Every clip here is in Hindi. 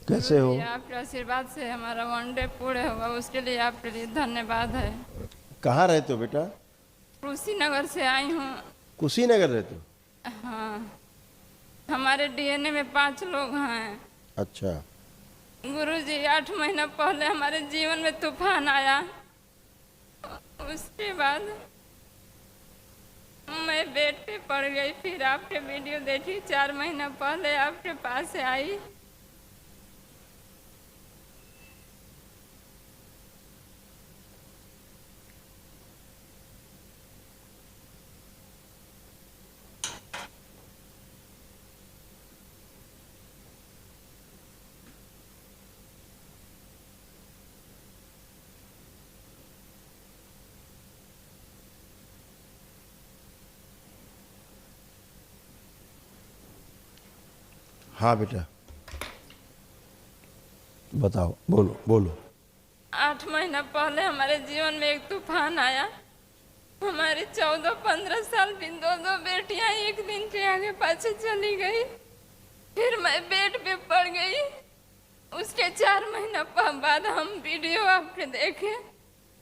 कैसे हो? गुरुजी, आपके आशीर्वाद से हमारा वनडे पूरे होगा, उसके लिए आपके लिए धन्यवाद है। कहाँ रहते हो बेटा? कुशीनगर से आई हूँ। कुशीनगर रहते हो? हाँ, हमारे डीएनए में 5 लोग हैं। अच्छा। गुरुजी, 8 महीना पहले हमारे जीवन में तूफान आया। उसके बाद मैं बेड पे पड़ गई, फिर आपके वीडियो देखी, 4 महीना पहले आपके पास से आई। हाँ बेटा, बताओ, बोलो बोलो। 8 महीना पहले हमारे जीवन में एक तूफान आया। हमारी 14-15 साल की 2 बेटियां एक दिन के आगे पाछे चली गई। फिर मैं बेड पे पड़ गई। उसके 4 महीना बाद हम वीडियो आपके देखे,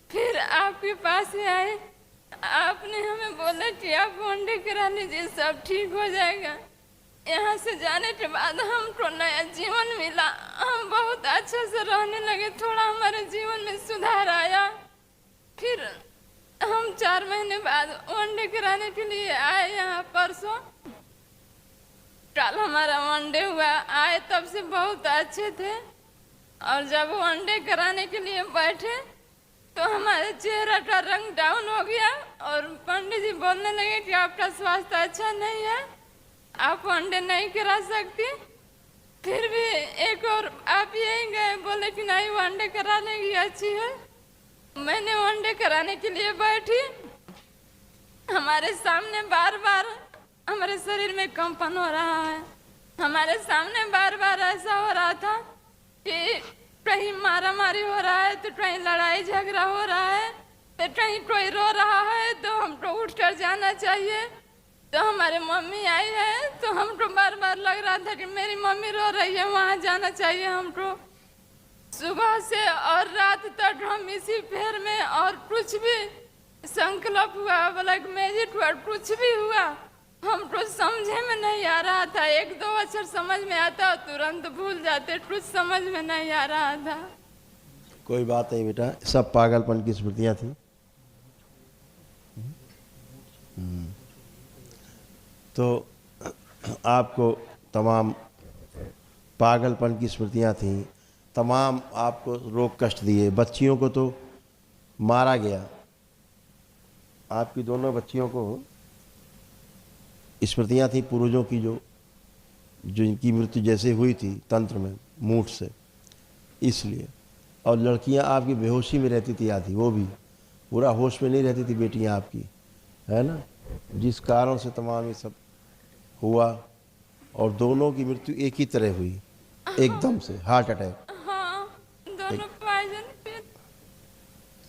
फिर आपके पास आए। आपने हमें बोला कि आप वनडे करा लीजिए, सब ठीक हो जाएगा। यहाँ से जाने के बाद हमको नया जीवन मिला। हम बहुत अच्छे से रहने लगे, थोड़ा हमारे जीवन में सुधार आया। फिर हम 4 महीने बाद वनडे कराने के लिए आए यहाँ परसों। कल हमारा वनडे हुआ, आए तब से बहुत अच्छे थे, और जब वनडे कराने के लिए बैठे तो हमारे चेहरा का रंग डाउन हो गया और पंडित जी बोलने लगे कि आपका स्वास्थ्य अच्छा नहीं है, आप वनडे नहीं करा सकती। फिर भी एक और आप यही गए, बोले कि नहीं वनडे करा लेंगी, अच्छी है। मैंने वनडे कराने के लिए बैठी। हमारे सामने बार बार हमारे शरीर में कंपन हो रहा है। हमारे सामने बार बार ऐसा हो रहा था कि कहीं मारा मारी हो रहा है, तो कहीं लड़ाई झगड़ा हो रहा है, तो कहीं कोई रो रहा है तो हमको उठकर जाना चाहिए। तो हमारे मम्मी आई है तो हमको बार बार लग रहा था कि मेरी मम्मी रो रही है, वहाँ जाना चाहिए हमको। सुबह से और रात तक हम इसी फेर में, और कुछ भी संकल्प हुआ, ब्लैक मैजिक हुआ, कुछ भी हुआ, हमको समझे में नहीं आ रहा था। 1-2 अक्षर समझ में आता और तुरंत भूल जाते, कुछ समझ में नहीं आ रहा था। कोई बात नहीं बेटा, सब पागलपन की स्मृतियाँ थी। तो आपको तमाम पागलपन की स्मृतियाँ थीं, तमाम आपको रोग कष्ट दिए। बच्चियों को तो मारा गया, आपकी दोनों बच्चियों को स्मृतियाँ थी पूर्वजों की, जो जिनकी मृत्यु जैसे हुई थी तंत्र में मूठ से, इसलिए। और लड़कियां आपकी बेहोशी में रहती थी आधी, वो भी पूरा होश में नहीं रहती थी बेटियां आपकी, है ना, जिस कारण से तमाम ये सब हुआ। और दोनों की मृत्यु एक ही तरह हुई, एकदम से, हार्ट अटैक। हाँ, दोनों पॉइजन पे।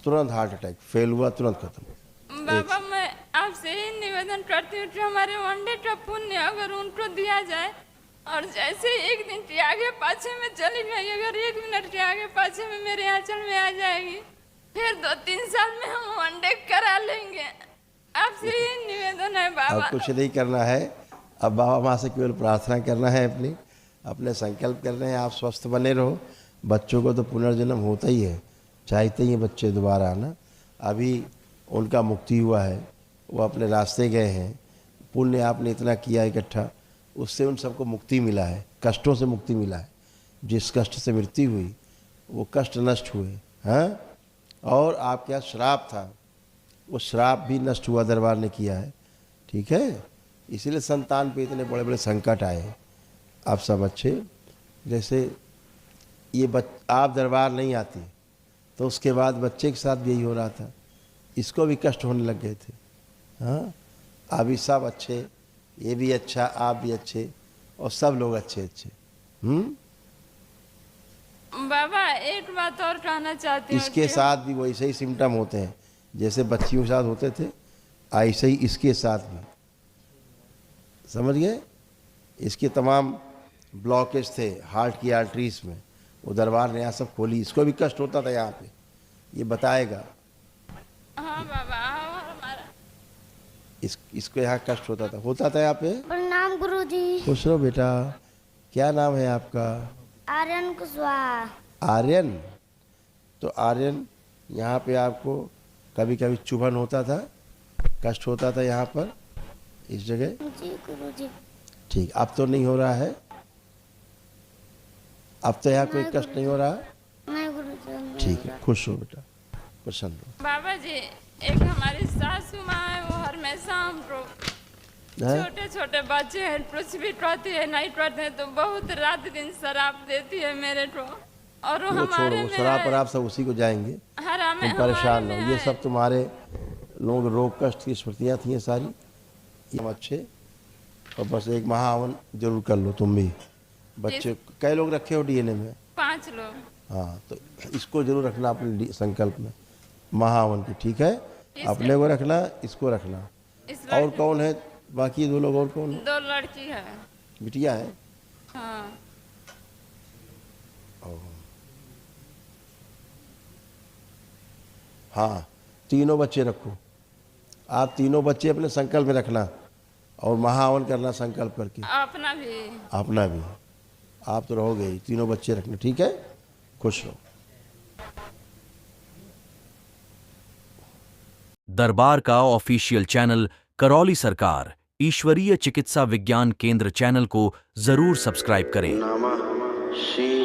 तुरंत हार्ट अटैक फेल हुआ, तुरंत खत्म। बाबा, मैं आपसे ही निवेदन करती हूँ कि हमारे वनडे का पुण्य अगर उनको दिया जाए, और जैसे एक दिन के आगे पाछे में चली गई, अगर 1 मिनट के आगे पाछे में मेरे आंचल में आ जाएगी, फिर 2-3 साल में हम वनडे करा लेंगे। आपसे ही निवेदन है बाबा। अब कुछ नहीं करना है, अब बाबा माँ से केवल प्रार्थना करना है, अपने संकल्प करने हैं, आप स्वस्थ बने रहो। बच्चों को तो पुनर्जन्म होता ही है, चाहते ही हैं बच्चे दोबारा आना। अभी उनका मुक्ति हुआ है, वो अपने रास्ते गए हैं, पुण्य आपने इतना किया इकट्ठा, उससे उन सबको मुक्ति मिला है, कष्टों से मुक्ति मिला है। जिस कष्ट से मृत्यु हुई वो कष्ट नष्ट हुए हैं। और आपके यहाँ श्राप था, वो श्राप भी नष्ट हुआ, दरबार ने किया है, ठीक है। इसीलिए संतान पे इतने बड़े बड़े संकट आए। आप सब अच्छे, जैसे ये आप दरबार नहीं आती तो उसके बाद बच्चे के साथ भी यही हो रहा था, इसको भी कष्ट होने लग गए थे। हाँ, अभी सब अच्छे, ये भी अच्छा, आप भी अच्छे, और सब लोग अच्छे अच्छे। बाबा, एक बात और कहना चाहती हूँ। इसके साथ भी वैसे ही सिम्टम होते हैं जैसे बच्चियों के साथ होते थे, ऐसे ही इसके साथ भी, समझ गए। इसके तमाम ब्लॉकेज थे हार्ट की आर्टरीज में, वो दरबार नया सब खोली, इसको भी कष्ट होता था यहाँ पे, ये बताएगा। हाँ बाबा, हाँ हमारा इसको यहाँ कष्ट होता था यहाँ पे। प्रणाम गुरुजी। खुश रहो बेटा। क्या नाम है आपका? आर्यन कुशवाहा। आर्यन। तो आर्यन, यहाँ पे आपको कभी कभी चुभन होता था, कष्ट होता था यहाँ पर इस जगह? जी गुरुजी। ठीक, अब तो नहीं हो रहा है? अब तो यहाँ कोई कष्ट नहीं हो रहा? नहीं गुरुजी। ठीक है, खुश हो बेटा, प्रसन्न हो। बाबा जी, एक हमारी सासू माँ है, वो हमेशा हमको हैं? छोटे छोटे बच्चे हैं, कुछ भी पढ़ती है नहीं पढ़ते हैं तो बहुत रात दिन शराब देती है मेरे को, और वो वो छोड़ो, हमारे वो में शराब पर है। आप सब उसी को जाएंगे, हरा में तुम परेशान हमारे हो। में ये है। सब तुम्हारे लोग रोग कष्ट की स्मृतियाँ थी ये सारी, ये अच्छे। और बस एक महाहवन जरूर कर लो तुम भी। बच्चे कई लोग रखे हो डीएनए में? 5 लोग। हाँ, तो इसको जरूर रखना अपने संकल्प में, महाहवन की, ठीक है? इस- अपने को रखना, इसको रखना। इस और कौन है बाकी 2 लोग? और कौन है? 2 लड़की है। बिटिया है? हाँ। हाँ, तीनों बच्चे रखो। आप तीनों बच्चे अपने संकल्प में रखना और महाहवन करना संकल्प करके। अपना भी। अपना भी। आप तो रहोगे ही, तीनों बच्चे रखना, ठीक है? खुश रहो। दरबार का ऑफिशियल चैनल करौली सरकार ईश्वरीय चिकित्सा विज्ञान केंद्र चैनल को जरूर सब्सक्राइब करें। नमः शिवाय।